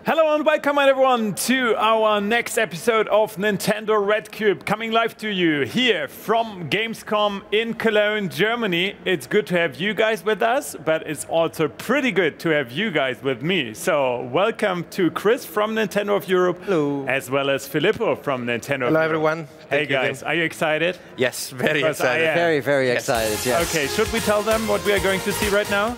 Hello and welcome everyone to our next episode of Nintendo Red Cube, coming live to you here from Gamescom in Cologne, Germany. It's good to have you guys with us, but it's also pretty good to have you guys with me. So welcome to Chris from Nintendo of Europe. Hello. As well as Filippo from Nintendo of Hello Europe. everyone. Hey guys, are you excited? Yes, very Because excited. Very excited, yes. Okay, should we tell them what we are going to see right now?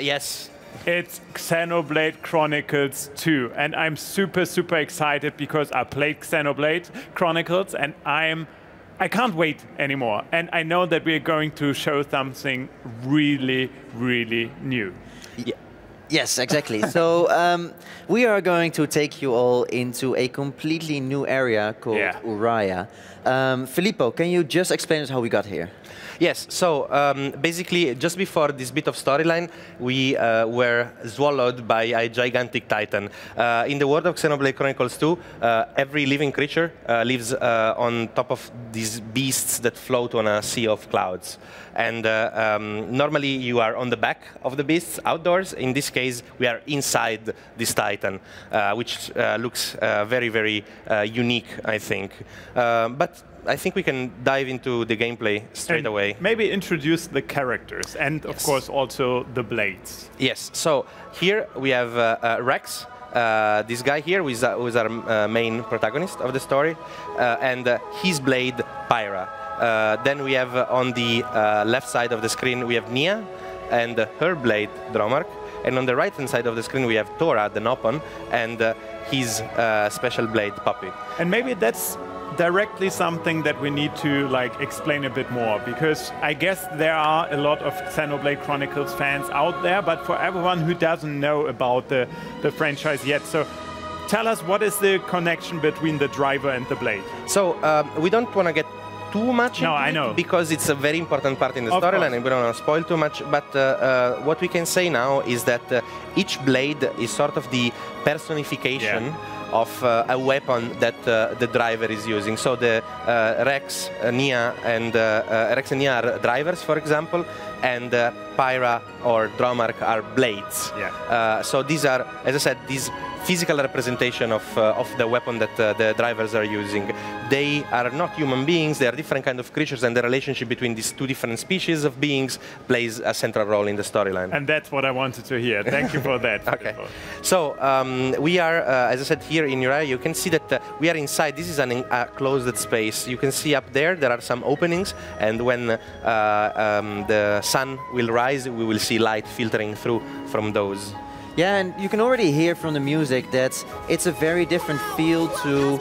Yes. It's Xenoblade Chronicles 2, and I'm super excited because I played Xenoblade Chronicles and I can't wait anymore. And I know that we're going to show something really new. Yes, exactly. So we are going to take you all into a completely new area called Uraya. Filippo, can you just explain us how we got here? Yes, so basically, just before this bit of storyline, we were swallowed by a gigantic titan. In the world of Xenoblade Chronicles 2, every living creature lives on top of these beasts that float on a sea of clouds. And normally you are on the back of the beasts outdoors. In this case, we are inside this titan, which looks very unique, I think. But I think we can dive into the gameplay straight away. Maybe introduce the characters and, of course, also the blades. Yes. So here we have Rex, this guy here, who is our main protagonist of the story, and his blade, Pyra. Then we have on the left side of the screen, we have Nia and her blade, Dromark. And on the right-hand side of the screen, we have Tora, the Nopon, and his special blade, Puppy. And maybe that's directly something that we need to explain a bit more, because I guess there are a lot of Xenoblade Chronicles fans out there, but for everyone who doesn't know about the franchise yet, so tell us, what is the connection between the driver and the blade? So we don't want to get too much into I know. it, because it's a very important part in the storyline and we don't want to spoil too much, but what we can say now is that each blade is sort of the personification of a weapon that the driver is using. So the Rex, Nia, and are drivers, for example, and Pyra or Dromark are blades. So these are, as I said, these physical representation of the weapon that the drivers are using. They are not human beings, they are different kind of creatures, and the relationship between these two different species of beings plays a central role in the storyline. And that's what I wanted to hear. Thank you for that. Okay. So we are, as I said, here in Uraya. You can see that we are inside. This is a closed space. You can see up there are some openings, and when the sun will rise, we will see light filtering through from those. Yeah, and you can already hear from the music that it's a very different feel to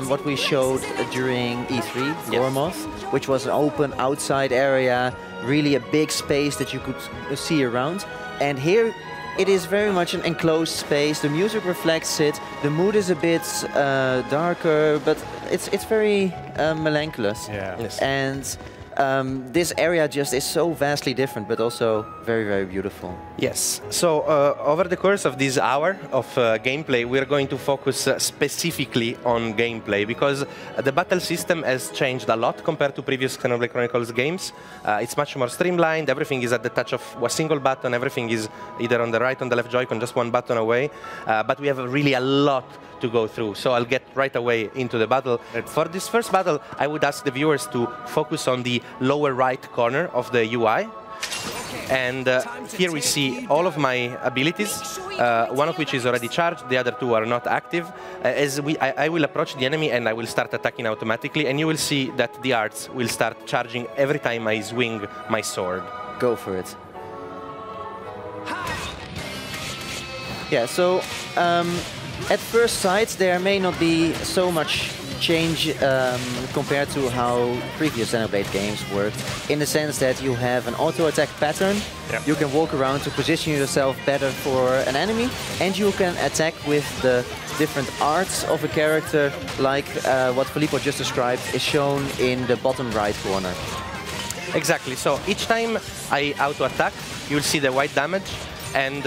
what we showed during E3, Gormoth, which was an open outside area, really a big space that you could see around. And here it is very much an enclosed space. The music reflects it. The mood is a bit darker, but it's very melancholic. And this area just is so vastly different, but also very beautiful. Yes. So over the course of this hour of gameplay, we're going to focus specifically on gameplay, because the battle system has changed a lot compared to previous Xenoblade Chronicles games. It's much more streamlined. Everything is at the touch of a single button. Everything is either on the right, on the left Joy-Con, just one button away. But we have really a lot to go through, so I'll get right away into the battle. For this first battle, I would ask the viewers to focus on the lower right corner of the UI. And here we see all of my abilities, one of which is already charged, the other two are not active. I will approach the enemy and I will start attacking automatically, and you will see that the arts will start charging every time I swing my sword. Go for it. Yeah, so at first sight, there may not be so much change compared to how previous Xenoblade games worked, in the sense that you have an auto-attack pattern, you can walk around to position yourself better for an enemy, and you can attack with the different arts of a character, like what Filippo just described is shown in the bottom right corner. Exactly, so each time I auto-attack, you'll see the white damage, and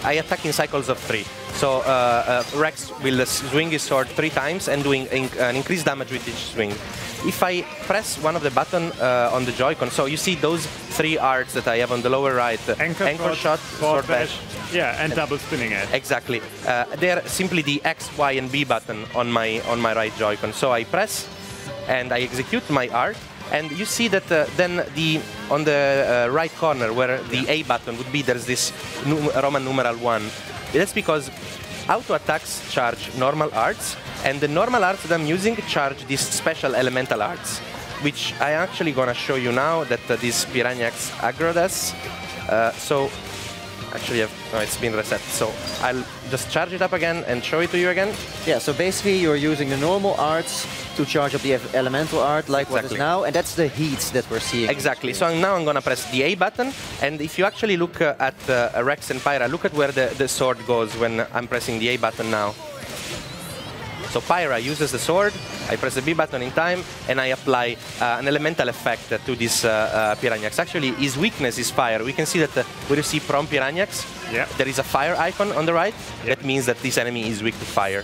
I attack in cycles of 3. So Rex will swing his sword 3 times and doing an increased damage with each swing. If I press one of the buttons on the Joy-Con, so you see those 3 arts that I have on the lower right, anchor shot, sword bash. Yeah, and double spinning edge. Exactly. They're simply the X, Y, and B button on my right Joy-Con. So I press and I execute my art, and you see that then on the right corner where the A button would be, there's this Roman numeral 1. That's because auto attacks charge normal arts, and the normal arts that I'm using charge these special elemental arts, which I actually gonna show you now that this Piranhax aggroed us. So actually it's been reset, so I'll just charge it up again and show it to you again. Yeah, so basically you're using the normal arts to charge up the elemental art like what is now, and that's the heats that we're seeing. Exactly, so now I'm gonna press the A button, and if you actually look at Rex and Pyra, look at where the sword goes when I'm pressing the A button now. So Pyra uses the sword, I press the B button in time, and I apply an elemental effect to this Piranhax. Actually, his weakness is fire. We can see that where you see Prom Piranhax, there is a fire icon on the right. That means that this enemy is weak to fire.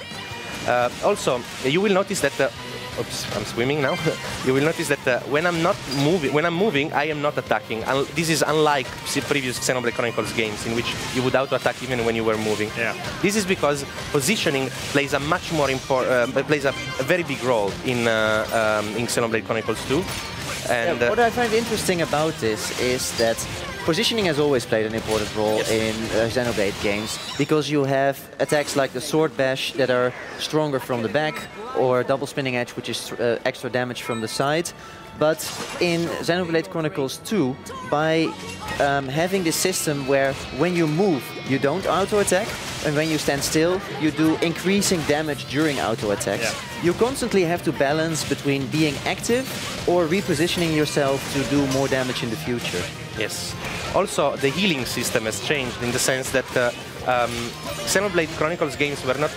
Also, you will notice that oops, I'm swimming now. You will notice that when I'm moving, I am not attacking. This is unlike previous Xenoblade Chronicles games in which you would auto-attack even when you were moving. Yeah. This is because positioning plays a much more plays a very big role in Xenoblade Chronicles 2. And what I find interesting about this is that positioning has always played an important role in Xenoblade games, because you have attacks like the Sword Bash that are stronger from the back, or Double Spinning Edge, which is extra damage from the side. But in Xenoblade Chronicles 2, by having this system where when you move, you don't auto-attack, and when you stand still, you do increasing damage during auto-attacks. You constantly have to balance between being active or repositioning yourself to do more damage in the future. Yes. Also, the healing system has changed in the sense that Xenoblade Chronicles games were not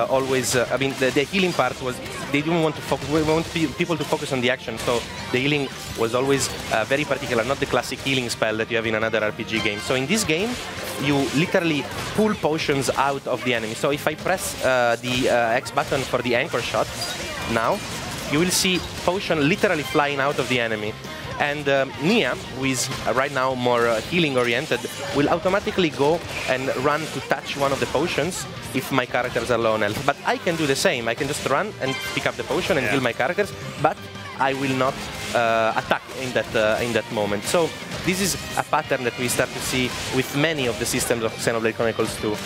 always. I mean, the healing part was they didn't want to focus. We want people to focus on the action, so the healing was always very particular, not the classic healing spell that you have in another RPG game. So in this game, you literally pull potions out of the enemy. So if I press the X button for the anchor shot now, you will see potion literally flying out of the enemy. And Nia, who is right now more healing-oriented, will automatically go and run to touch one of the potions if my characters are low on health. But I can do the same. I can just run and pick up the potion and heal my characters, but I will not attack in that moment. So this is a pattern that we start to see with many of the systems of Xenoblade Chronicles 2.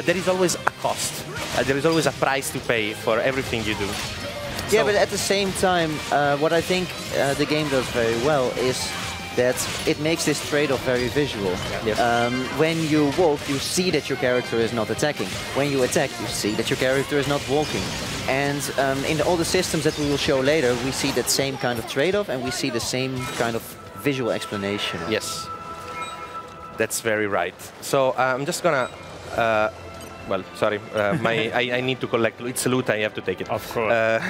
There is always a cost. There is always a price to pay for everything you do. Yeah, but at the same time, what I think the game does very well is that it makes this trade-off very visual. Yes. When you walk, you see that your character is not attacking. When you attack, you see that your character is not walking. And in all the systems that we will show later, we see that same kind of trade-off, and we see the same kind of visual explanation. Yes, that's very right. So I'm just gonna... well, sorry, I need to collect. It's loot, I have to take it. Of course.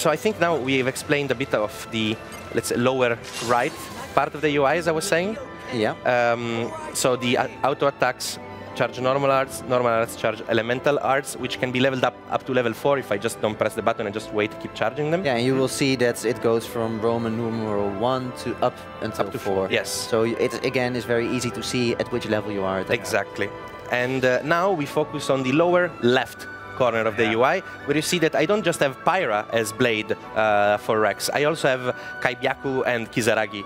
So I think now we have explained a bit of the, let's say, lower right part of the UI, as I was saying. Yeah. So the auto attacks charge normal arts charge elemental arts, which can be leveled up to level 4 if I just don't press the button and just wait to keep charging them. Yeah, and you will see that it goes from Roman numeral 1 to up until 4. Yes. So it again is very easy to see at which level you are at. Exactly. And now we focus on the lower left corner of the UI, where you see that I don't just have Pyra as blade for Rex. I also have Kaibyaku and Kisaragi.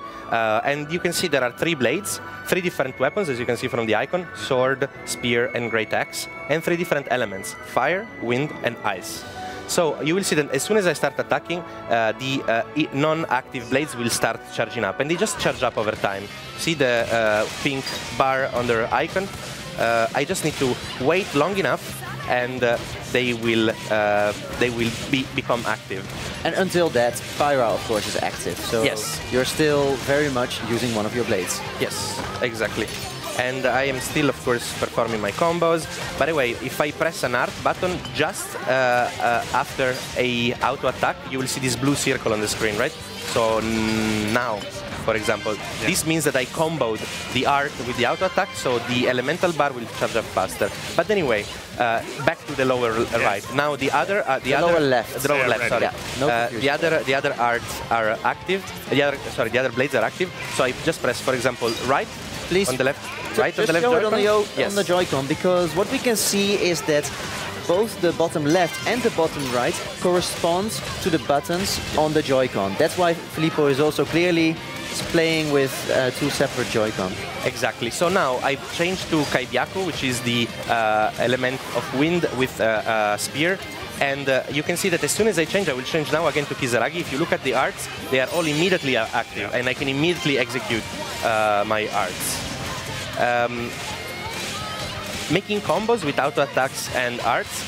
And you can see there are 3 blades, 3 different weapons, as you can see from the icon: sword, spear, and great axe, and 3 different elements: fire, wind, and ice. So you will see that as soon as I start attacking, the non-active blades will start charging up, and they just charge up over time. See the pink bar on their icon? I just need to wait long enough, and they will become active. And until that, Pyra, of course, is active. So yes, you're still very much using one of your blades. Yes, exactly. And I am still, of course, performing my combos. By the way, if I press an art button just after a auto attack, you will see this blue circle on the screen, right? So now, for example. This means that I comboed the art with the auto attack, so the elemental bar will charge up faster. But anyway, back to the lower right. Now the lower left. The lower left. Sorry. Yeah, no the other arts are active. The other blades are active. So I just press, for example, right. Please. On the left. So right on the left show Joy-Con. it on the Joy-Con, because what we can see is that both the bottom left and the bottom right correspond to the buttons on the Joy-Con. That's why Filippo is also clearly playing with two separate Joy-Con. Exactly. So now I've changed to Kaibiaku, which is the element of wind with spear. And you can see that as soon as I change, I will change now again to Kisaragi. If you look at the arts, they are all immediately active, and I can immediately execute my arts. Making combos with auto attacks and arts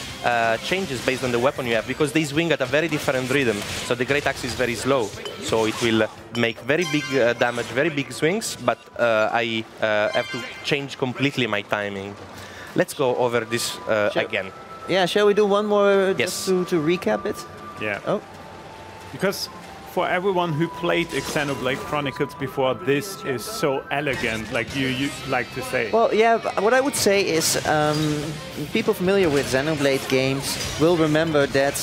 changes based on the weapon you have, because they swing at a very different rhythm. So the Great Axe is very slow, so it will make very big damage, very big swings, but I have to change completely my timing. Let's go over this again. Yeah, shall we do one more Yes. just to recap it? Yeah. Oh. Because for everyone who played Xenoblade Chronicles before, this is so elegant, like you like to say. Well, yeah, what I would say is people familiar with Xenoblade games will remember that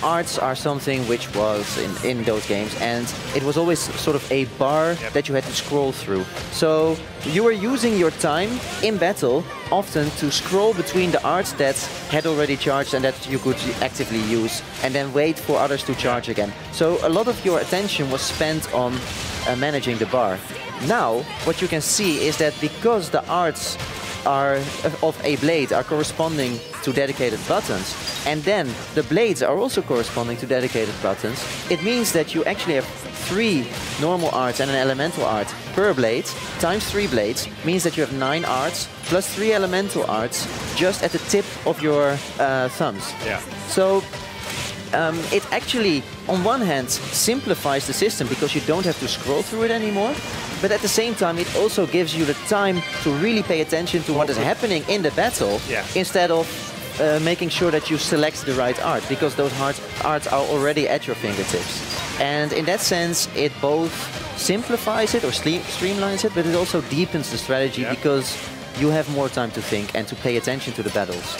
arts are something which was in those games, and it was always sort of a bar that you had to scroll through. So you were using your time in battle often to scroll between the arts that had already charged and that you could actively use, and then wait for others to charge again. So a lot of your attention was spent on managing the bar. Now, what you can see is that because the arts of a blade are corresponding to dedicated buttons, and then the blades are also corresponding to dedicated buttons, it means that you actually have 3 normal arts and an elemental art per blade, times 3 blades, means that you have 9 arts plus 3 elemental arts just at the tip of your thumbs. Yeah. So it actually, on one hand, simplifies the system because you don't have to scroll through it anymore, but at the same time it also gives you the time to really pay attention to what is happening in the battle, instead of making sure that you select the right art, because those arts are already at your fingertips. And in that sense, it both simplifies it or streamlines it, but it also deepens the strategy because you have more time to think and to pay attention to the battles.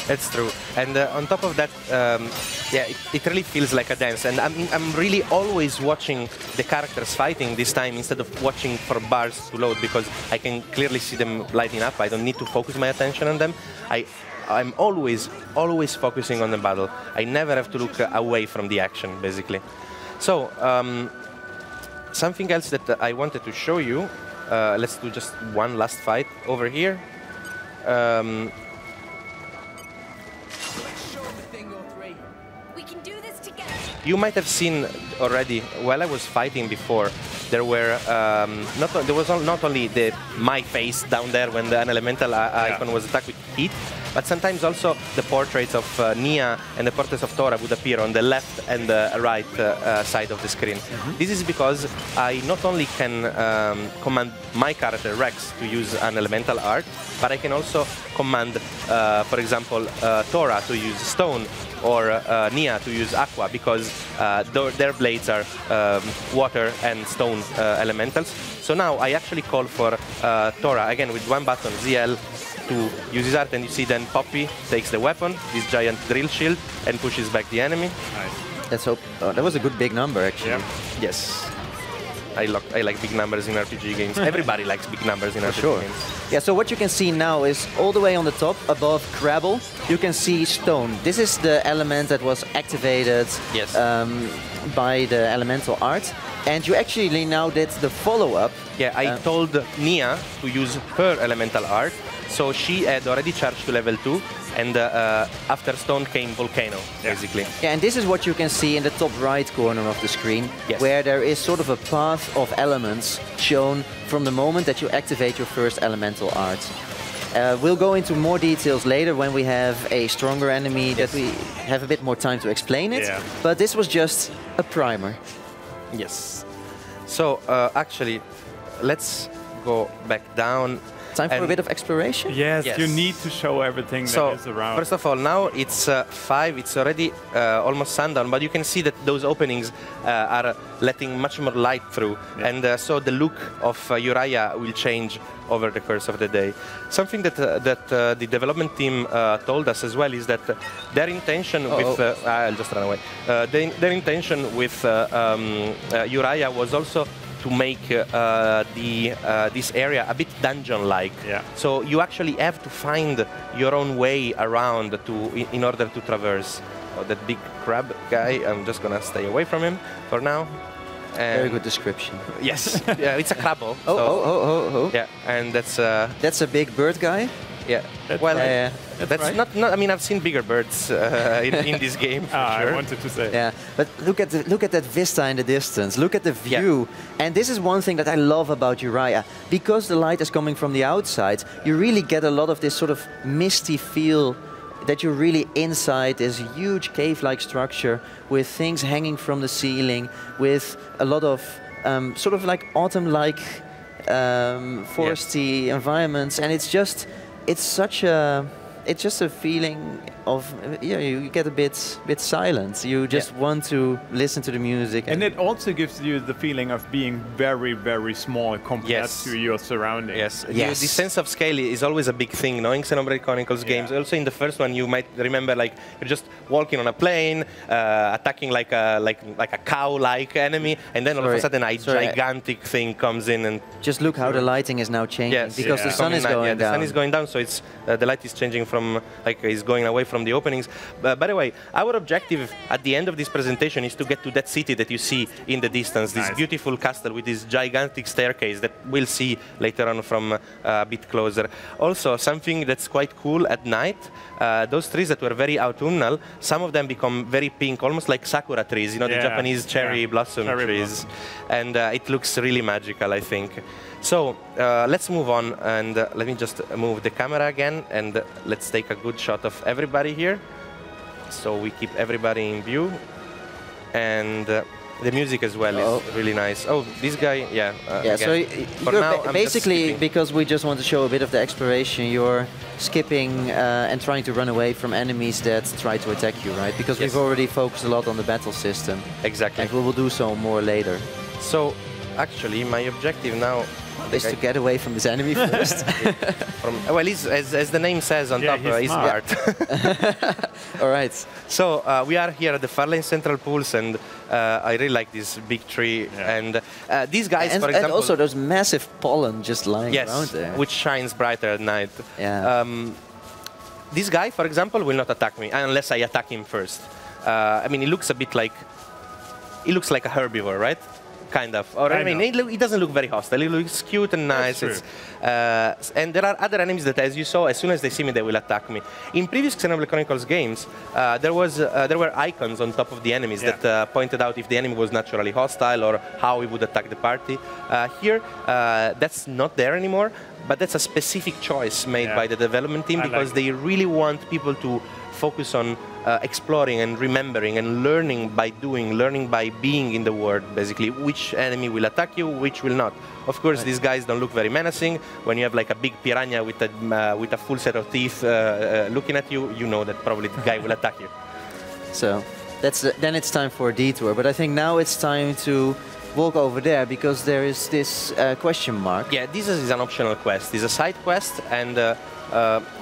That's true. And on top of that, it really feels like a dance. And I'm really always watching the characters fighting this time instead of watching for bars to load, because I can clearly see them lighting up. I don't need to focus my attention on them. I'm always focusing on the battle. I never have to look away from the action, basically. So, something else that I wanted to show you. Let's do just one last fight over here. You might have seen already, while I was fighting before, there were there was not only my face down there when an elemental icon was attacked with heat, but sometimes also the portraits of Nia and the portraits of Tora would appear on the left and the right side of the screen. This is because I not only can command my character Rex to use an elemental art, but I can also command, for example, Tora to use stone, or Nia to use aqua, because their blades are water and stone elementals. So now I actually call for Tora, again with one button, ZL, to use his art, and you see then Poppy takes the weapon, this giant drill shield, and pushes back the enemy. Nice. Let's hope. That was a good big number, actually. Yeah. Yes. I like big numbers in RPG games. Everybody likes big numbers in RPG games. Yeah, so what you can see now is all the way on the top, above Crabble, you can see stone. This is the element that was activated by the elemental art. And you actually now did the follow-up. Yeah, I told Nia to use her elemental art, so she had already charged to level 2, and after stone came volcano, basically. Yeah, and this is what you can see in the top right corner of the screen, where there is sort of a path of elements shown from the moment that you activate your first elemental art. We'll go into more details later when we have a stronger enemy that we have a bit more time to explain it, but this was just a primer. Yes. So actually, let's go back down. Time for And a bit of exploration? Yes, Yes. you need to show everything that is around. First of all, now it's 5. It's already almost sundown, but you can see that those openings are letting much more light through, and so the look of Uriah will change over the course of the day. Something that the development team told us as well is that their intention with I'll just run away. Their intention with Uriah was also to make this area a bit dungeon-like. Yeah. So you actually have to find your own way around in order to traverse. Oh, that big crab guy, I'm just gonna stay away from him for now. And Very good description. yes, yeah, it's a crabbo. Oh. Yeah, and that's a big bird guy? yeah. That's Well, right. that's right. not. I mean, I've seen bigger birds in this game. For sure. I wanted to say. Yeah, but look at that vista in the distance. Look at the view. And this is one thing that I love about Uriah. Because the light is coming from the outside, you really get a lot of this sort of misty feel that you're really inside this huge cave-like structure with things hanging from the ceiling, with a lot of sort of like autumn-like foresty environments, and it's just a feeling of you get a bit silent. You just want to listen to the music, And it also gives you the feeling of being very, very small compared to your surroundings. Yes. The sense of scale is always a big thing. Knowing Xenoblade Chronicles games, also in the first one, you might remember like you're just walking on a plane, attacking like a cow-like enemy, and then all of a sudden a gigantic thing comes in and just look how the lighting is now changing because the sun is going down. The sun is going down, so it's the light is changing from is going away from the openings. By the way, our objective at the end of this presentation is to get to that city that you see in the distance, this beautiful castle with this gigantic staircase that we'll see later on from a bit closer. Also, something that's quite cool at night, those trees that were very autumnal, some of them become very pink, almost like sakura trees, you know, the Japanese cherry blossom trees. And it looks really magical, I think. So let's move on, and let me just move the camera again, and let's take a good shot of everybody here. So we keep everybody in view, and the music as well is really nice. Oh, this guy, so you're basically, because we just want to show a bit of the exploration, you're skipping and trying to run away from enemies that try to attack you, right? Because we've already focused a lot on the battle system. Exactly. And we will do so more later. So actually, my objective now is to get away from this enemy first. Well, as the name says on top, he's smart. All right. So we are here at the Farlane Central Pools, and I really like this big tree. And these guys, for example... And also those massive pollen just lying around there. Which shines brighter at night. Yeah. This guy, for example, will not attack me unless I attack him first. I mean, he looks a bit like... He looks like a herbivore, right? Kind of. Or I mean, he doesn't look very hostile. He looks cute and nice. And there are other enemies that, as you saw, as soon as they see me, they will attack me. In previous Xenoblade Chronicles games, there were icons on top of the enemies that pointed out if the enemy was naturally hostile or how he would attack the party. Here, that's not there anymore, but that's a specific choice made by the development team because they really want people to focus on exploring and remembering and learning by doing, learning by being in the world, basically. Which enemy will attack you, which will not. Of course, these guys don't look very menacing. When you have like a big piranha with a full set of teeth looking at you, you know that probably the guy will attack you. So then it's time for a detour. But I think now it's time to walk over there because there is this question mark. Yeah, this is an optional quest. It's a side quest, and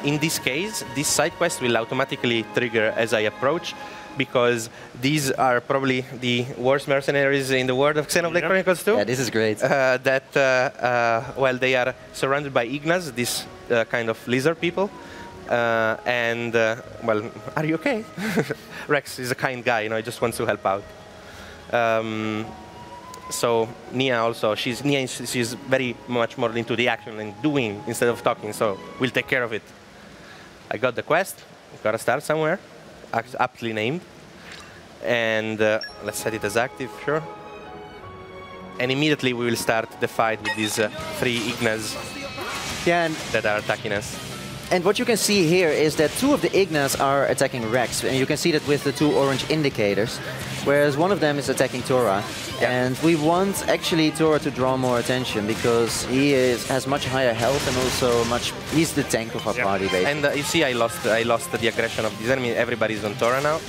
in this case, this side quest will automatically trigger as I approach, because these are probably the worst mercenaries in the world of Xenoblade Chronicles 2. Yeah, this is great. Well, they are surrounded by Ignas, these kind of lizard people. Well, are you okay? Rex is a kind guy, you know, he just wants to help out. So Nia also, she's very much more into the action and doing instead of talking, so we'll take care of it. I got the quest, gotta start somewhere, aptly named. And let's set it as active, sure. And immediately we will start the fight with these 3 Ignas that are attacking us. And what you can see here is that two of the Ignas are attacking Rex, and you can see that with the two orange indicators, whereas one of them is attacking Tora. Yeah. And we want actually Tora to draw more attention because he has much higher health and also he's the tank of our party basically. And you see, I lost the aggression of this enemy. Everybody's on Tora now.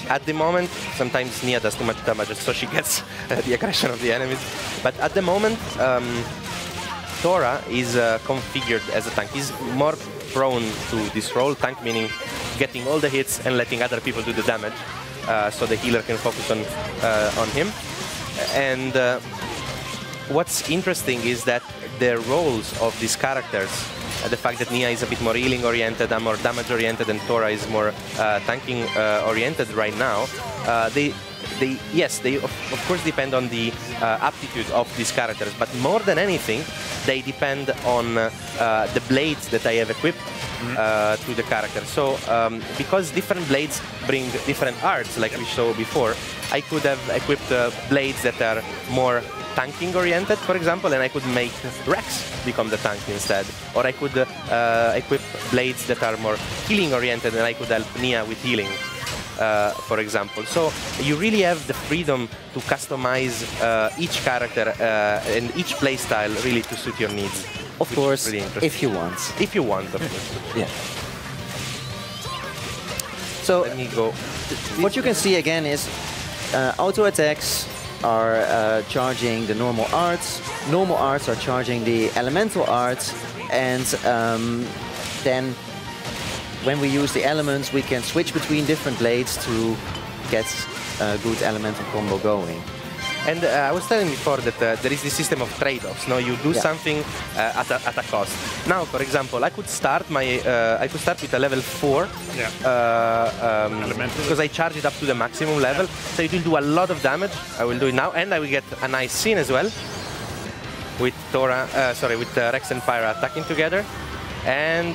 At the moment, sometimes Nia does too much damage, so she gets the aggression of the enemies. But at the moment, Tora is configured as a tank. He's more prone to this role, tank meaning getting all the hits and letting other people do the damage, so the healer can focus on him. And what's interesting is that the roles of these characters, the fact that Nia is a bit more healing oriented and more damage oriented, and Tora is more tanking oriented right now, they of course depend on the aptitude of these characters, but more than anything, they depend on the blades that I have equipped to the character. So because different blades bring different arts, like we saw before, I could have equipped blades that are more tanking oriented, for example, and I could make Rex become the tank instead. Or I could equip blades that are more healing oriented, and I could help Nia with healing, for example. So you really have the freedom to customize each character and each playstyle really to suit your needs. Of course, really if you want. If you want, of course. Yeah. So let me go. What you can see again is auto attacks are charging the normal arts are charging the elemental arts, and then when we use the elements we can switch between different blades to get a good elemental combo going. And I was telling before that there is this system of trade-offs. No, you do something at a cost. Now, for example, I could start with a level 4 because I charge it up to the maximum level. So it will do a lot of damage. I will do it now, and I will get a nice scene as well with with Rex and Pyra attacking together, and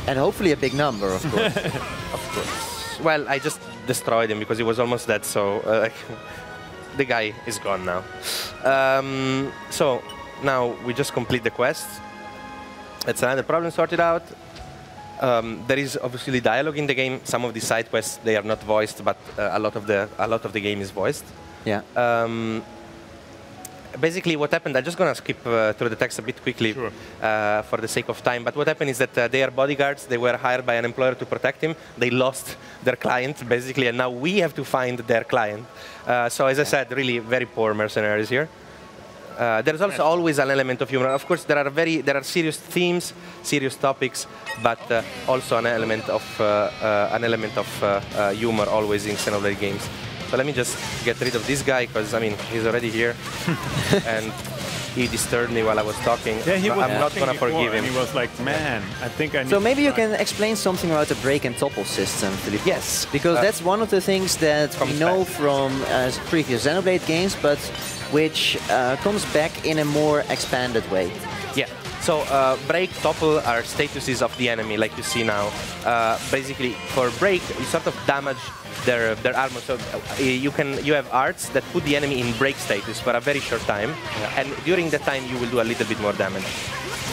hopefully a big number, of course. Of course. Well, I just destroyed him because he was almost dead, so the guy is gone now. So now we just complete the quest. That's another problem sorted out. There is obviously dialogue in the game. Some of the side quests, they are not voiced, but a lot of the game is voiced. Yeah. Basically, what happened, I'm just going to skip through the text a bit quickly for the sake of time, but what happened is that they are bodyguards. They were hired by an employer to protect him. They lost their client, basically, and now we have to find their client. So as I said, really very poor mercenaries here. There's also always an element of humor. Of course, there are serious themes, serious topics, but also an element of humor always in Xenoblade games. So let me just get rid of this guy, because, I mean, he's already here. And he disturbed me while I was talking. Yeah, he was I'm not going to forgive him. And he was like, man, I think I need So maybe you can explain something about the break and topple system, Philippe. Yes. Because that's one of the things that we know from previous Xenoblade games, but which comes back in a more expanded way. Yeah. So break, topple are statuses of the enemy, like you see now. Basically, for break, you sort of damage their armor. So you have arts that put the enemy in break status for a very short time, and during that time you will do a little bit more damage.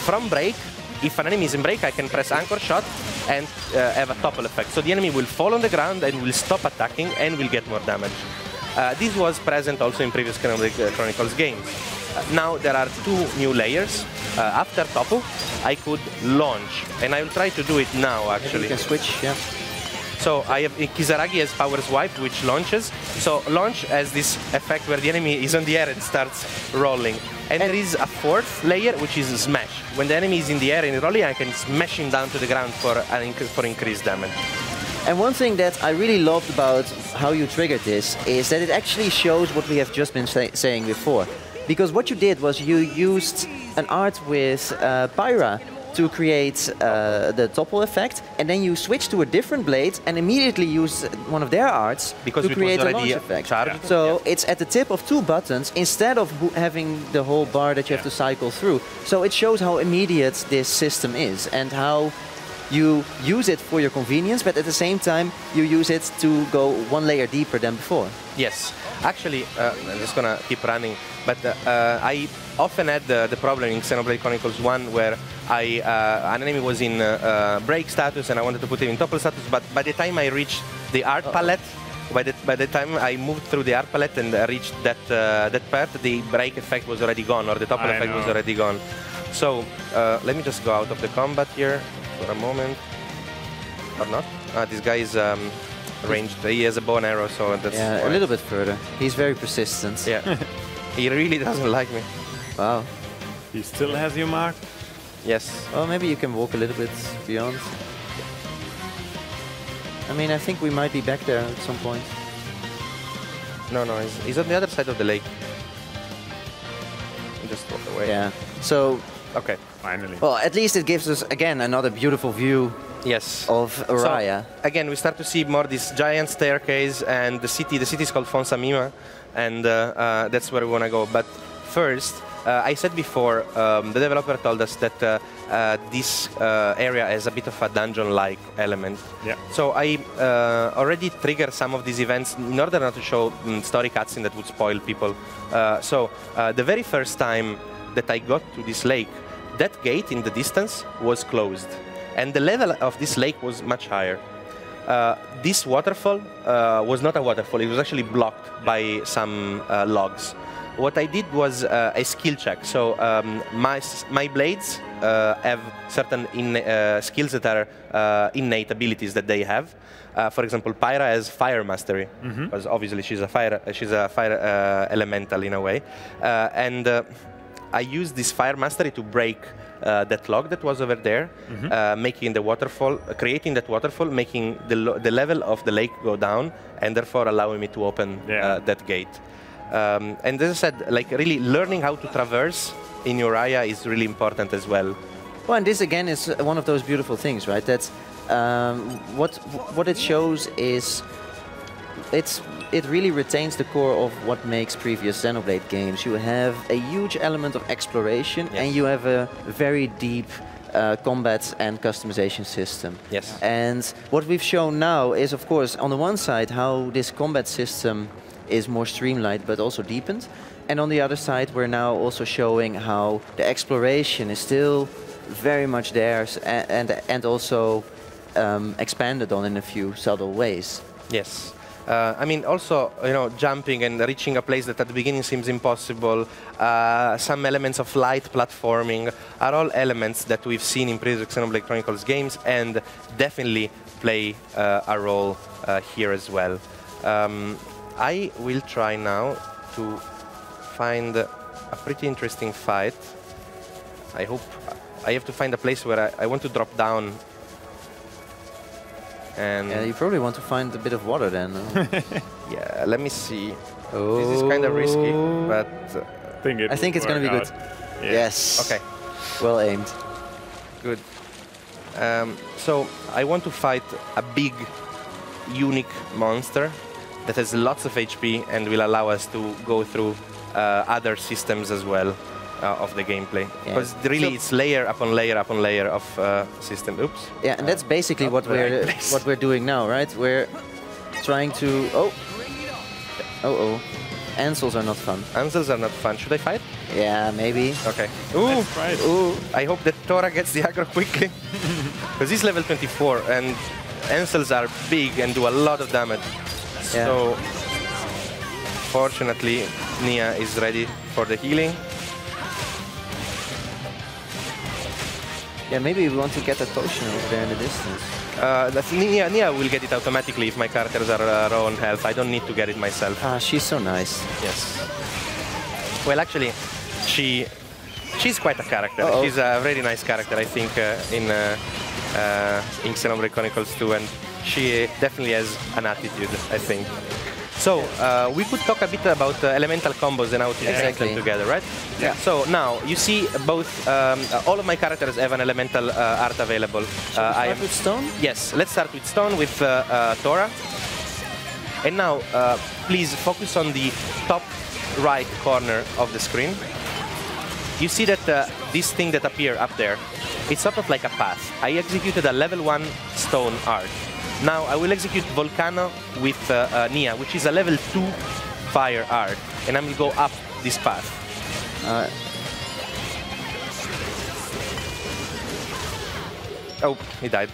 From break, if an enemy is in break, I can press anchor shot and have a topple effect. So the enemy will fall on the ground and will stop attacking and will get more damage. This was present also in previous Xenoblade Chronicles games. Now there are two new layers. After topple, I could launch, and I will try to do it now, actually. You can switch, yeah. So I have Kisaragi as power swipe, which launches. So launch has this effect where the enemy is on the air and starts rolling. And there is a fourth layer, which is smash. When the enemy is in the air and rolling, I can smash him down to the ground for increased damage. And one thing that I really loved about how you triggered this is that it actually shows what we have just been saying before. Because what you did was you used an art with Pyra to create the topple effect, and then you switch to a different blade and immediately use one of their arts to create a launch effect. So it's at the tip of two buttons instead of having the whole bar that you have to cycle through. So it shows how immediate this system is and how you use it for your convenience, but at the same time you use it to go one layer deeper than before. Yes. Actually, I'm just going to keep running, but I often had the problem in Xenoblade Chronicles 1 where an enemy was in break status and I wanted to put him in topple status, but by the time I reached the art palette, by the time I moved through the art palette and reached that part, the break effect was already gone, or the topple effect was already gone. So let me just go out of the combat here for a moment, or not. This guy is ranged. He has a bow and arrow, so that's a little bit further. He's very persistent. Yeah, he really doesn't like me. Wow. He still has you marked? Yes. Well, maybe you can walk a little bit beyond. I mean, I think we might be back there at some point. No, he's on the other side of the lake. Just walk away. Yeah. So. Okay. Finally. Well, at least it gives us again another beautiful view. Yes. Of Araya. So, again, we start to see more this giant staircase and the city. The city is called Fonsamima, and that's where we want to go. But first, I said before, the developer told us that this area has a bit of a dungeon-like element. Yeah. So I already triggered some of these events in order not to show story cutscene that would spoil people. So the very first time that I got to this lake, that gate in the distance was closed. And the level of this lake was much higher. This waterfall was not a waterfall. It was actually blocked by some logs. What I did was a skill check. So my blades have certain skills that are innate abilities that they have. For example, Pyra has fire mastery, because obviously she's a fire elemental in a way. And I used this fire mastery to break that log that was over there, making the waterfall, creating that waterfall, making the level of the lake go down, and therefore allowing me to open that gate. And as I said, like really learning how to traverse in Araya is really important as well. Well, and this again is one of those beautiful things, right? That's what it shows is it really retains the core of what makes previous Xenoblade games. You have a huge element of exploration, and you have a very deep combat and customization system. Yes. And what we've shown now is, of course, on the one side, how this combat system is more streamlined but also deepened. And on the other side, we're now also showing how the exploration is still very much there and also expanded on in a few subtle ways. Yes. I mean, also, you know, jumping and reaching a place that at the beginning seems impossible, some elements of light platforming are all elements that we've seen in previous Xenoblade Chronicles games and definitely play a role here as well. I will try now to find a pretty interesting fight. I hope I have to find a place where I want to drop down. And yeah, you probably want to find a bit of water then. yeah, let me see. This is kind of risky, but I think it's going to be good. Yeah. Yes. Okay. Well aimed. Good. So I want to fight a big, unique monster that has lots of HP and will allow us to go through other systems as well of the gameplay. Because really it's layer upon layer upon layer of system. Oops. Yeah, and that's basically what we're doing now, right? We're trying to... Oh. Ansels are not fun. Ansels are not fun. Should I fight? Yeah, maybe. Okay. Ooh. Right. Ooh. I hope that Tora gets the aggro quickly. Because he's level 24 and Ansels are big and do a lot of damage. Yeah. So, fortunately, Nia is ready for the healing. Yeah, maybe we want to get that potion over there in the distance. Nia will get it automatically if my characters are low on health. I don't need to get it myself. Ah, she's so nice. Yes. Well, actually, she's quite a character. Uh-oh. She's a very nice character, I think, in Xenoblade Chronicles 2, and she definitely has an attitude, I think. So, we could talk a bit about elemental combos and how to use them together, right? Yeah. So now, you see both, all of my characters have an elemental art available. Start with stone? Yes, let's start with stone with Tora. And now, please focus on the top right corner of the screen. You see that this thing that appears up there, it's sort of like a path. I executed a level 1 stone art. Now I will execute Volcano with Nia, which is a level 2 fire art, and I will go up this path. Oh, he died.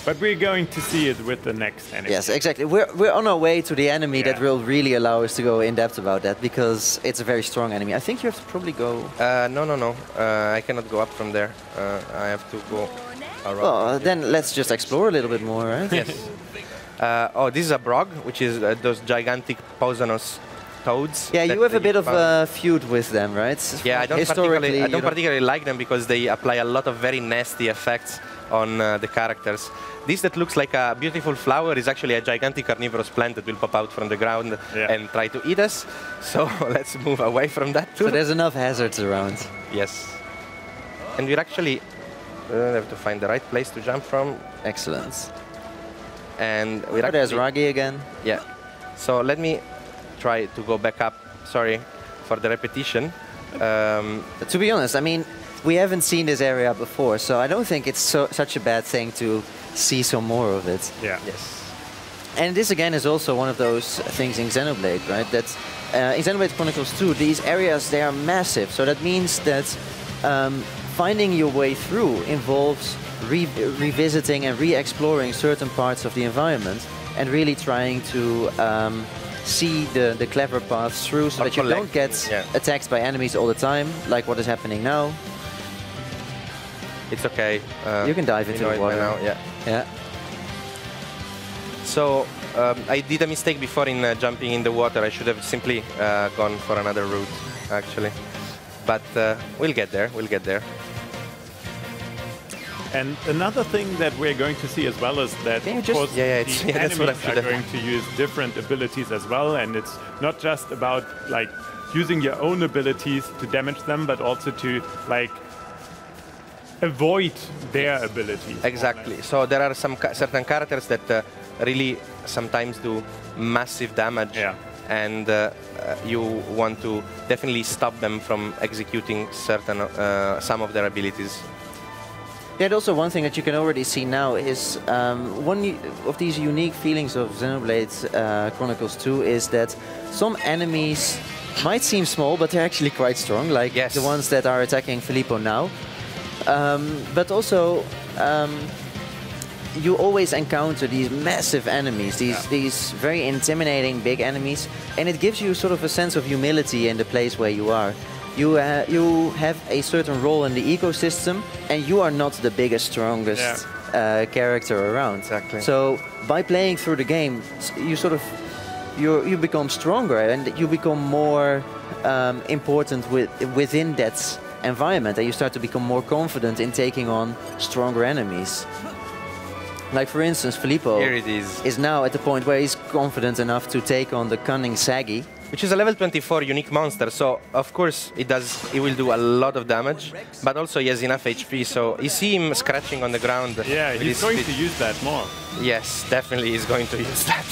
But we're going to see it with the next enemy. Yes, exactly. We're on our way to the enemy that will really allow us to go in depth about that, because it's a very strong enemy. I think you have to probably go... No. I cannot go up from there. I have to go around. Well, then let's just explore a little bit more, right? Yes. Oh, this is a Brog, which is those gigantic poisonous toads. Yeah, you have a bit of a feud with them, right? Yeah, I don't particularly like them because they apply a lot of very nasty effects on the characters. This that looks like a beautiful flower is actually a gigantic carnivorous plant that will pop out from the ground and try to eat us. So let's move away from that too. So there's enough hazards around. Yes. And we're actually have to find the right place to jump from. Excellent. And we're there's Ragi again. Yeah. So let me try to go back up. Sorry for the repetition. To be honest, I mean, we haven't seen this area before, so I don't think it's such a bad thing to see some more of it. Yeah. Yes. And this again is also one of those things in Xenoblade, right? That in Xenoblade Chronicles 2, these areas, they are massive. So that means that finding your way through involves revisiting and re-exploring certain parts of the environment and really trying to see the clever paths through so that you don't get attacked by enemies all the time, like what is happening now. It's okay. You can dive into the water now. Yeah. So I did a mistake before in jumping in the water. I should have simply gone for another route, actually. But we'll get there. We'll get there. And another thing that we're going to see as well is that, of course, the enemies are going to use different abilities as well, and it's not just about like using your own abilities to damage them, but also to like avoid their abilities. Exactly. So there are some certain characters that really sometimes do massive damage, and you want to definitely stop them from executing certain some of their abilities. Yeah, and also one thing that you can already see now is one of these unique feelings of Xenoblade Chronicles 2 is that some enemies might seem small, but they're actually quite strong, like the ones that are attacking Filippo now. But also, you always encounter these massive enemies, these very intimidating big enemies, and it gives you sort of a sense of humility in the place where you are. You have a certain role in the ecosystem, and you are not the biggest, strongest character around. Exactly. So by playing through the game, you become stronger, and you become more important within that environment, and you start to become more confident in taking on stronger enemies. Like for instance, Filippo is now at the point where he's confident enough to take on the cunning Saggy, which is a level 24 unique monster, so of course it will do a lot of damage, but also he has enough HP, so you see him scratching on the ground. Yeah, he's going to use that more. Yes, definitely he's going to use that.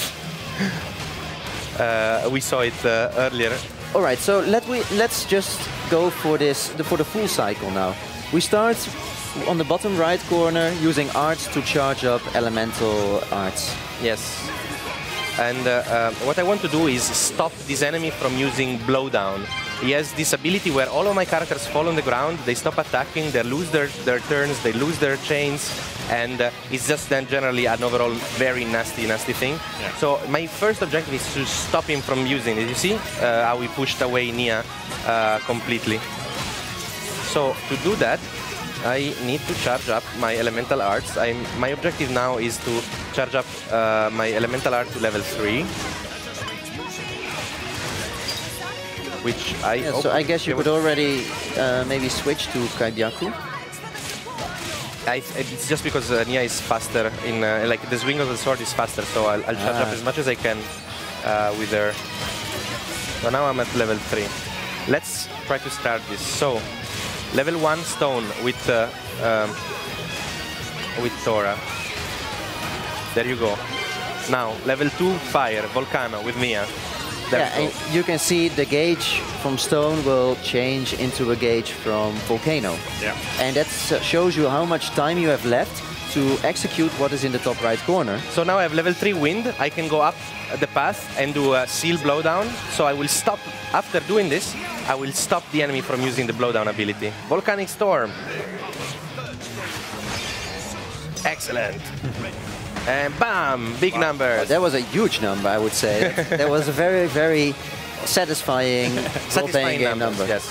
We saw it earlier. All right, so let's just go for the full cycle now. We start on the bottom right corner using arts to charge up elemental arts. Yes. And what I want to do is stop this enemy from using blowdown. He has this ability where all of my characters fall on the ground, they stop attacking, they lose their turns, they lose their chains, and it's just then generally an overall very nasty thing. Yeah. So my first objective is to stop him from using it. You see how we pushed away Nia completely. So to do that, I need to charge up my elemental arts. My objective now is to charge up my elemental art to level 3. Which so I guess you could already maybe switch to Kaibaku. It's just because Nia is faster in like the swing of the sword is faster, so I'll charge up as much as I can with her. So now I'm at level 3. Let's try to start this. So level 1 stone with Tora. There you go. Now level 2 fire Volcano with Mia. And you can see the gauge from stone will change into a gauge from volcano. Yeah. And that shows you how much time you have left to execute what is in the top right corner. So now I have level 3 wind. I can go up the path and do a seal blowdown. So I will stop, after doing this, I will stop the enemy from using the blowdown ability. Volcanic storm. Excellent. And bam, big number. That was a huge number, I would say. That was a very, very satisfying role-playing game number. Yes.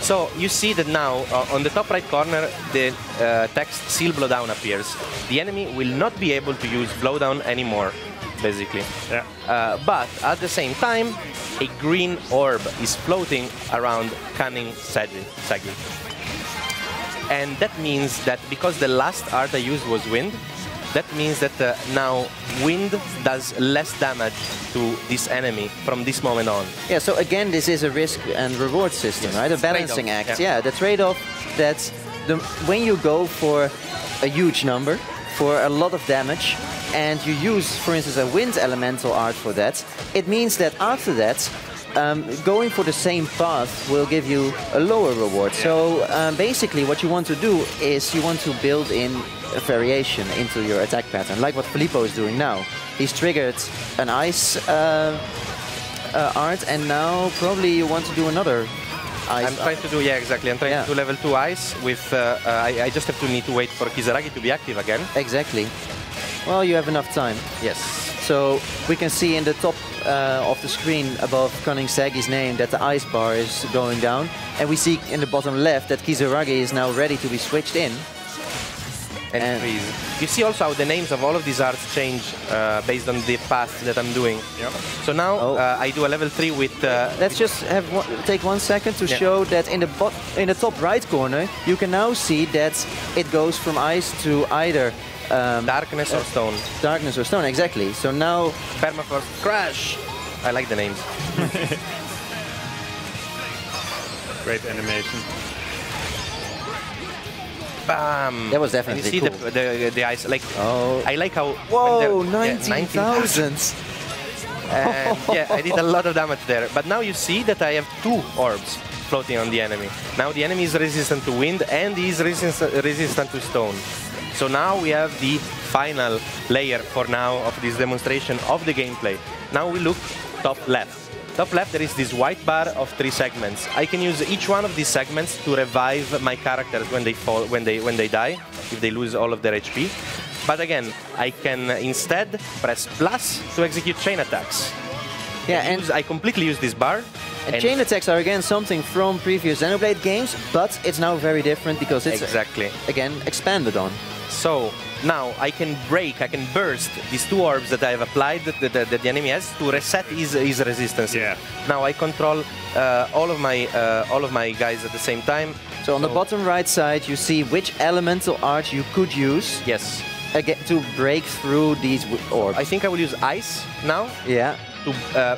So you see that now on the top right corner, the text seal blowdown appears. The enemy will not be able to use blowdown anymore, basically. Yeah. But at the same time, a green orb is floating around Cunning Sagi. And that means that because the last art I used was wind, that means that now wind does less damage to this enemy from this moment on. Yeah, so again, this is a risk and reward system, right? A balancing act. Yeah, the trade-off that's when you go for a huge number, for a lot of damage, and you use, for instance, a wind elemental art for that, it means that after that, going for the same path will give you a lower reward. Yeah. So basically what you want to do is you want to build in a variation into your attack pattern, like what Filippo is doing now. He's triggered an ice art, and now probably you want to do another ice. I'm trying to do, yeah, exactly. I'm trying to do level 2 ice with, I just have to need to wait for Kisaragi to be active again. Exactly. Well, you have enough time. Yes. So we can see in the top of the screen above Cunning Sagi's name that the ice bar is going down. And we see in the bottom left that Kisaragi is now ready to be switched in. And you see also how the names of all of these arts change based on the path that I'm doing. Yep. So now I do a level 3 with... Let's just take 1 second to show that in the top right corner, you can now see that it goes from ice to either... darkness or stone. Darkness or stone, exactly. So now... Permafrost crash! I like the names. Great animation. Bam! That was definitely cool. cool. See the ice, like, I like how... Whoa, 19,000! And yeah, I did a lot of damage there. But now you see that I have 2 orbs floating on the enemy. Now the enemy is resistant to wind and he is resistant to stone. So now we have the final layer for now of this demonstration of the gameplay. Now we look top left. Top left, there is this white bar of 3 segments. I can use each one of these segments to revive my characters when they fall, when they die, if they lose all of their HP. But again, I can instead press plus to execute chain attacks. Yeah, and I completely use this bar. And chain attacks are again something from previous Xenoblade games, but it's now very different because it's again expanded on. So now I can break, I can burst these 2 orbs that I have applied that the enemy has to reset his resistance. Yeah. Now I control all of my guys at the same time. So on the bottom right side, you see which elemental art you could use. Yes. Again, to break through these orbs. I think I will use ice now. Yeah.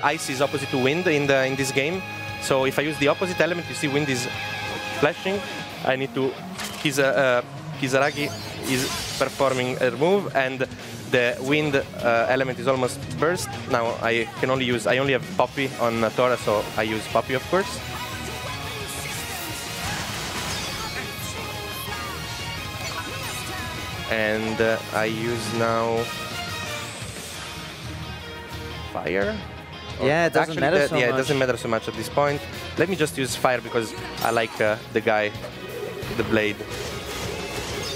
Ice is opposite to wind in this game. So if I use the opposite element, you see wind is flashing. I need to... Kisaragi is performing a move, and the wind element is almost burst. Now I only have Poppy on Tora, so I use Poppy, of course. And I use now fire. Yeah, it doesn't matter so much. Yeah, it doesn't matter so much at this point. Let me just use fire because I like the guy, the blade.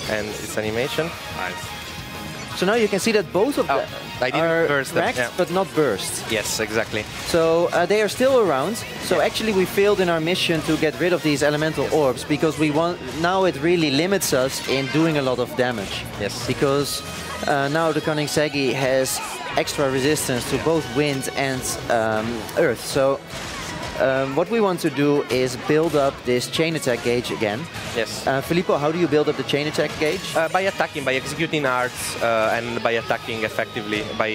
And its animation. Nice. So now you can see that both of them are cracked, but not burst. Yes, exactly. So they are still around. So actually we failed in our mission to get rid of these elemental orbs because we want now it really limits us in doing a lot of damage. Yes. Because now the Cunning Sagi has extra resistance to both wind and earth. So what we want to do is build up this chain attack gauge again. Yes. Filippo, how do you build up the chain attack gauge? By attacking, by executing arts, and by attacking effectively, by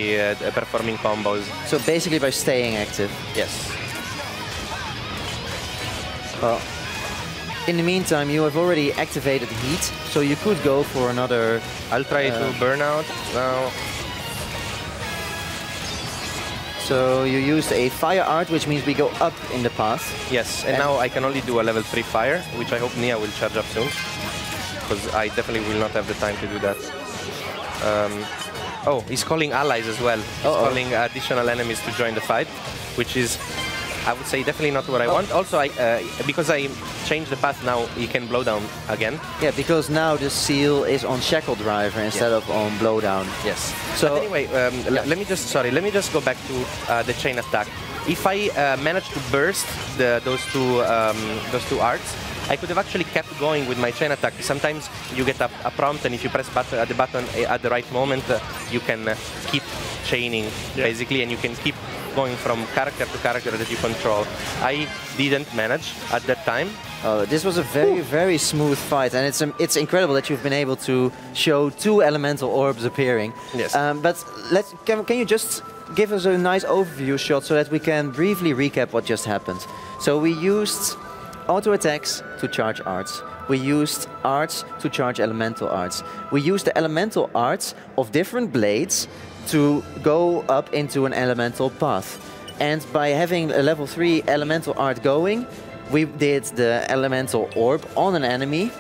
performing combos. So basically by staying active. Yes. Well, in the meantime, you have already activated heat, so you could go for another... I'll try to burn out now. So you used a fire art, which means we go up in the path. Yes, and now I can only do a level 3 fire, which I hope Nia will charge up soon, because I definitely will not have the time to do that. Oh, he's calling allies as well. He's calling additional enemies to join the fight, which is I would say definitely not what I want. Also, because I changed the path now, you can blow down again. Yeah, because now the seal is on shackle driver instead of on blowdown. Yes. So but anyway, let me just go back to the chain attack. If I managed to burst those two arts, I could have actually kept going with my chain attack. Sometimes you get a prompt, and if you press the button at the right moment, you can keep chaining, basically, and you can keep going from character to character that you control. I didn't manage at that time. This was a very smooth fight, and it's incredible that you've been able to show 2 elemental orbs appearing. Yes. But can you just give us a nice overview shot so that we can briefly recap what just happened? So we used auto attacks to charge arts. We used arts to charge elemental arts. We used the elemental arts of different blades to go up into an elemental path. And by having a level 3 elemental art going, we did the elemental orb on an enemy,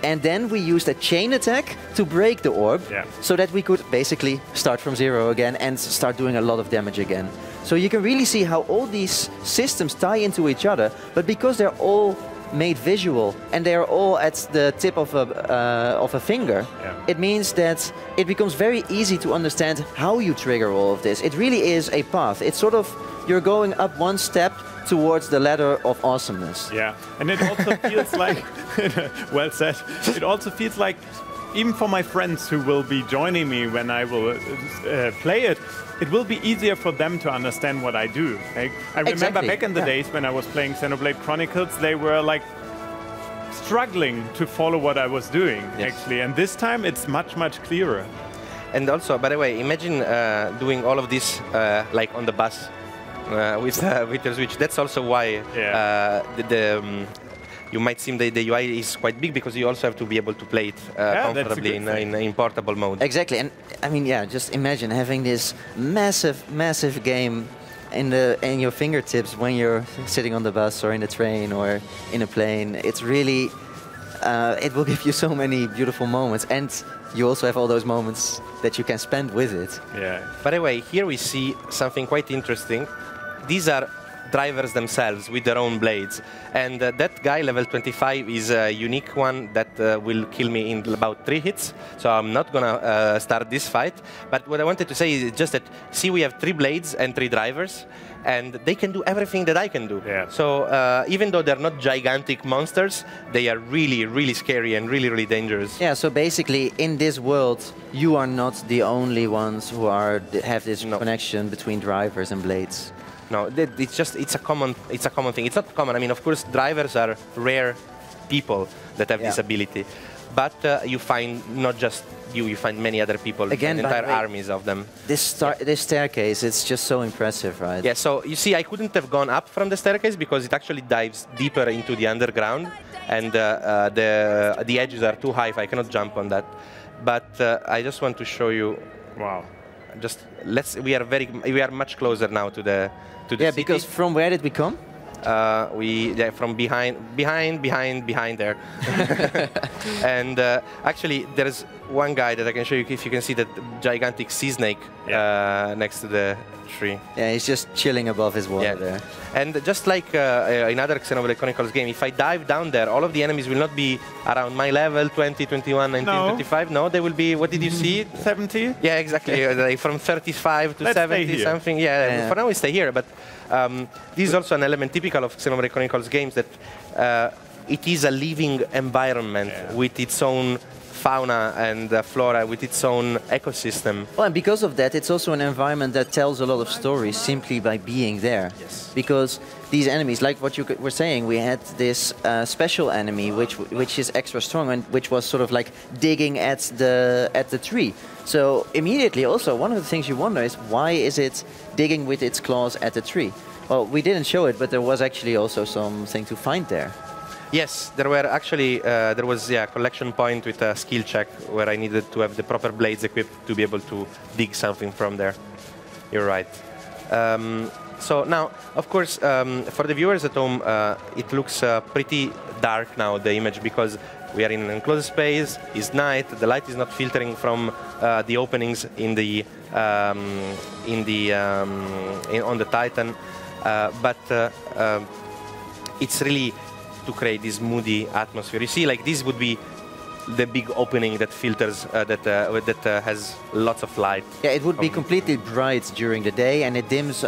and then we used a chain attack to break the orb, so that we could basically start from 0 again and start doing a lot of damage again. So you can really see how all these systems tie into each other, but because they're all made visual and they're all at the tip of a finger, it means that it becomes very easy to understand how you trigger all of this. It really is a path. It's sort of, you're going up one step towards the ladder of awesomeness. Yeah, and it also feels like, well said, it also feels like, even for my friends who will be joining me when I will play it, it will be easier for them to understand what I do. Like, I remember back in the days when I was playing Xenoblade Chronicles, they were like struggling to follow what I was doing, actually. And this time it's much clearer. And also, by the way, imagine doing all of this like on the bus with your Switch. That's also why you might seem the UI is quite big, because you also have to be able to play it comfortably in portable mode. Exactly, and I mean, just imagine having this massive game in your fingertips when you're sitting on the bus or in the train or in a plane. It's really, it will give you so many beautiful moments, and you also have all those moments that you can spend with it. Yeah. By the way, here we see something quite interesting. These are drivers themselves with their own blades, and that guy level 25 is a unique one that will kill me in about 3 hits, so I'm not gonna start this fight. But what I wanted to say is just that, see, we have 3 blades and 3 drivers, and they can do everything that I can do. So even though they're not gigantic monsters, they are really scary and really dangerous. Yeah, so basically in this world you are not the only ones who have this connection between drivers and blades. No, it's a common thing. It's not common. I mean, of course, drivers are rare people that have this ability, but you find not just you find many other people, again, entire armies of them. This staircase, it's just so impressive, right? Yeah, so you see, I couldn't have gone up from the staircase because it actually dives deeper into the underground, and the edges are too high, I cannot jump on that. But I just want to show you. Wow. Just we are much closer now to the city. Because from where did we come? From behind there. And actually, there's one guy that I can show you, if you can see that gigantic sea snake next to the tree. Yeah, he's just chilling above his water there. And just like in other Xenoblade Chronicles game, if I dive down there, all of the enemies will not be around my level, 20, 21, 19, 25. No, they will be, what did you see? 70? Yeah, exactly. Like from 35 to 70 something. Yeah, for now we stay here. But this is also an element typical of Xenoblade Chronicles games, that it is a living environment with its own fauna and flora, with its own ecosystem. Well, and because of that, it's also an environment that tells a lot of stories simply by being there. Yes. Because these enemies, like what you were saying, we had this special enemy which is extra strong and which was sort of like digging at the tree. So immediately, also one of the things you wonder is, why is it digging with its claws at the tree? Well, we didn't show it, but there was actually also something to find there. Yes, there were actually, there was a collection point with a skill check where I needed to have the proper blades equipped to be able to dig something from there. You're right. So now, of course, for the viewers at home, it looks pretty dark now, the image, because we are in an enclosed space, it's night, the light is not filtering from the openings on the Titan. it's really to create this moody atmosphere. You see, like this would be the big opening that filters, that has lots of light. Yeah, it would be completely bright during the day, and it dims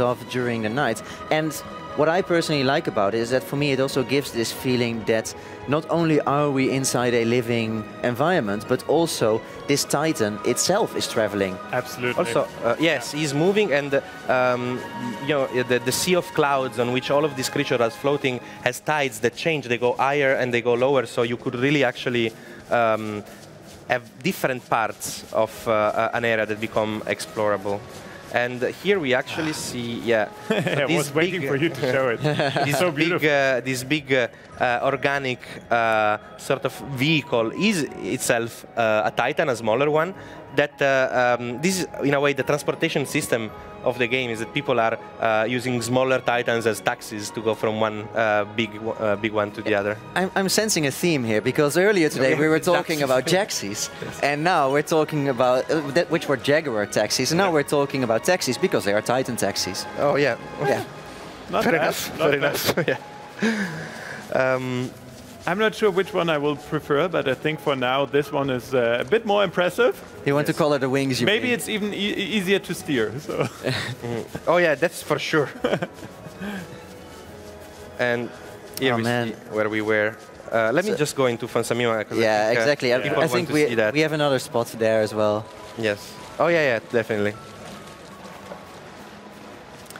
off during the night. And what I personally like about it is that for me it also gives this feeling that not only are we inside a living environment, but also this Titan itself is traveling. Absolutely. Also, yes, he's moving, and you know, the sea of clouds on which all of these creatures are floating has tides that change. They go higher and they go lower, so you could really actually have different parts of an area that become explorable. And here we actually see, yeah. So I was waiting for you to show it. It's so beautiful. This big organic sort of vehicle is itself a Titan, a smaller one. That this is, in a way, the transportation system of the game is that people are using smaller Titans as taxis to go from one big one to the other. I'm sensing a theme here, because earlier today we were talking about Jaxies, and now we're talking about which were Jaguar taxis, and now we're talking about taxis because they are Titan taxis. Oh yeah, Yeah. Not fair bad, enough. not Fair bad. enough. Yeah. I'm not sure which one I will prefer, but I think for now this one is a bit more impressive. You want to color the wings, you Maybe mean? it's even easier to steer. So. Oh yeah, that's for sure. And here we see where we were. Let me just go into Fonsamima. Yeah, exactly. I think we have another spot there as well. Yes. Oh yeah, definitely.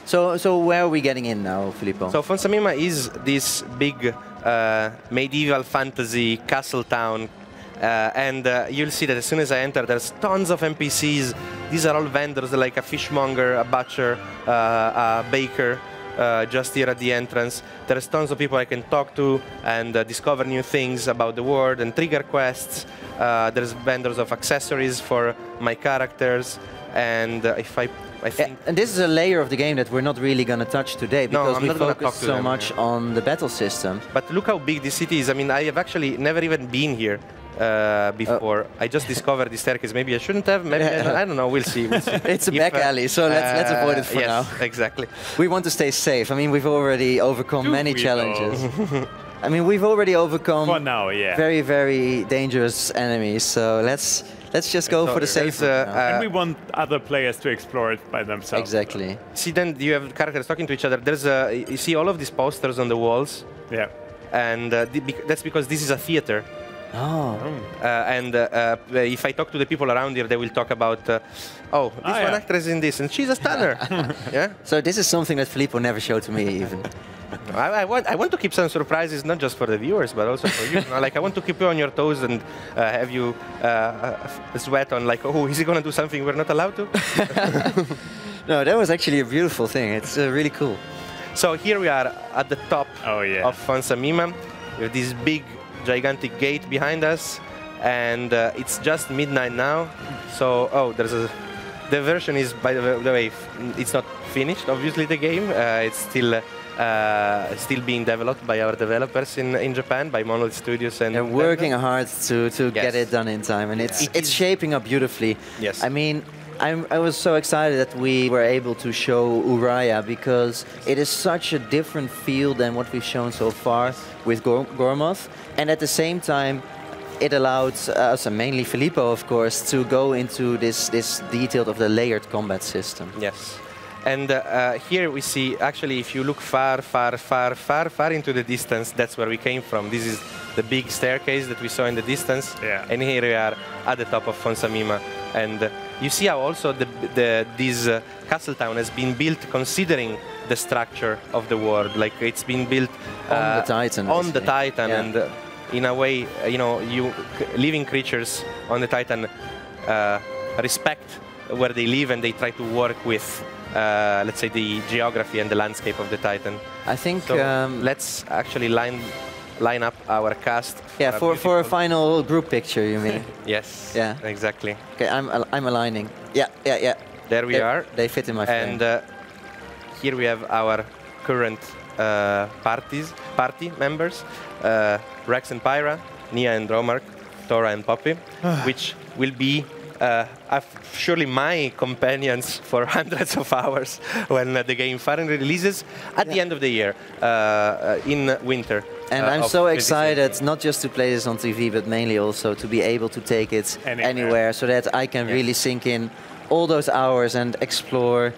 So where are we getting in now, Filippo? So Fonsamima is this big medieval fantasy castle town, and you'll see that as soon as I enter, there's tons of NPCs. These are all vendors, like a fishmonger, a butcher, a baker, just here at the entrance. There's tons of people I can talk to and discover new things about the world and trigger quests. There's vendors of accessories for my characters, and I think... And this is a layer of the game that we're not really going to touch today, because we focus so much on the battle system. But look how big this city is. I mean, I have actually never even been here before. I just discovered the staircase. Maybe I shouldn't have. Maybe I don't know. We'll see. We'll see. It's a back alley, so let's avoid it for now. Exactly. We want to stay safe. I mean, we've already overcome many challenges. I mean, we've already overcome for now, yeah, very, very dangerous enemies. So let's just go for the safe. And we want other players to explore it by themselves. Exactly. See, then you have characters talking to each other. There's you see all of these posters on the walls. Yeah. And that's because this is a theater. Oh. And if I talk to the people around here, they will talk about, oh, this one actress in this, and she's a stunner. Yeah. So this is something that Filippo never showed to me, even. I want to keep some surprises, not just for the viewers, but also for you. Like, I want to keep you on your toes and have you sweat on, like, oh, is he going to do something we're not allowed to? No, that was actually a beautiful thing. It's really cool. So here we are at the top of Fonsamima, with this big, gigantic gate behind us, and it's just midnight now. So, oh, the version is, by the way, it's not finished, obviously, the game. It's still being developed by our developers in Japan, by Monolith Studios, and they're working hard to get it done in time, and it's shaping up beautifully. Yes. I mean, I was so excited that we were able to show Uraya, because it is such a different feel than what we've shown so far with Gormoth, and at the same time it allowed us, and mainly Filippo of course, to go into this detail of the layered combat system. Yes. And here we see, actually, if you look far into the distance, that's where we came from. This is the big staircase that we saw in the distance. Yeah. And here we are at the top of Fonsamima. And you see how also this castle town has been built considering the structure of the world. Like, it's been built on the Titan. On the Titan, yeah. And in a way, you know, living creatures on the Titan respect where they live, and they try to work with, let's say, the geography and the landscape of the Titan. I think so let's actually line up our cast. Yeah, for a final group picture, you mean? Yes. Yeah. Exactly. Okay, I'm aligning. Yeah. There we are. They fit in my frame. And here we have our current party members: Rex and Pyra, Nia and Dromark, Tora and Poppy, which will be surely my companions for hundreds of hours when the game finally releases at the end of the year, in winter. And I'm so excited, not just to play this on TV, but mainly also to be able to take it anywhere so that I can really sink in all those hours and explore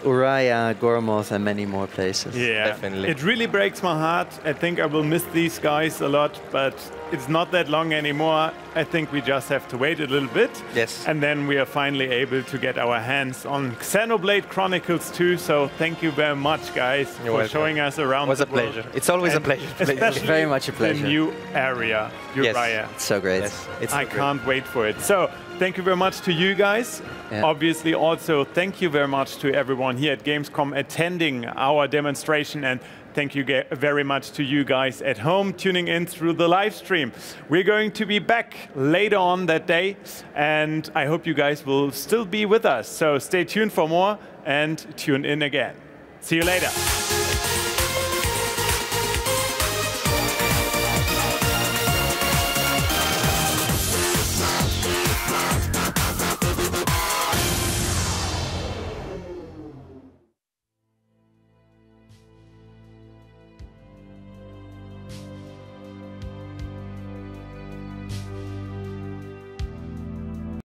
Uraya, Gormoth, and many more places. Yeah, definitely. It really breaks my heart. I think I will miss these guys a lot, but it's not that long anymore. I think we just have to wait a little bit. Yes. And then we are finally able to get our hands on Xenoblade Chronicles 2. So thank you very much, guys, for showing us around. It was a pleasure. It's always a pleasure. Especially very much a pleasure. The new area, Uraya. Yes. It's so great. Yes. I can't wait for it. So thank you very much to you guys. Yeah. Obviously, also thank you very much to everyone here at Gamescom attending our demonstration, and thank you very much to you guys at home tuning in through the live stream. We're going to be back later on that day, and I hope you guys will still be with us. So stay tuned for more and tune in again. See you later.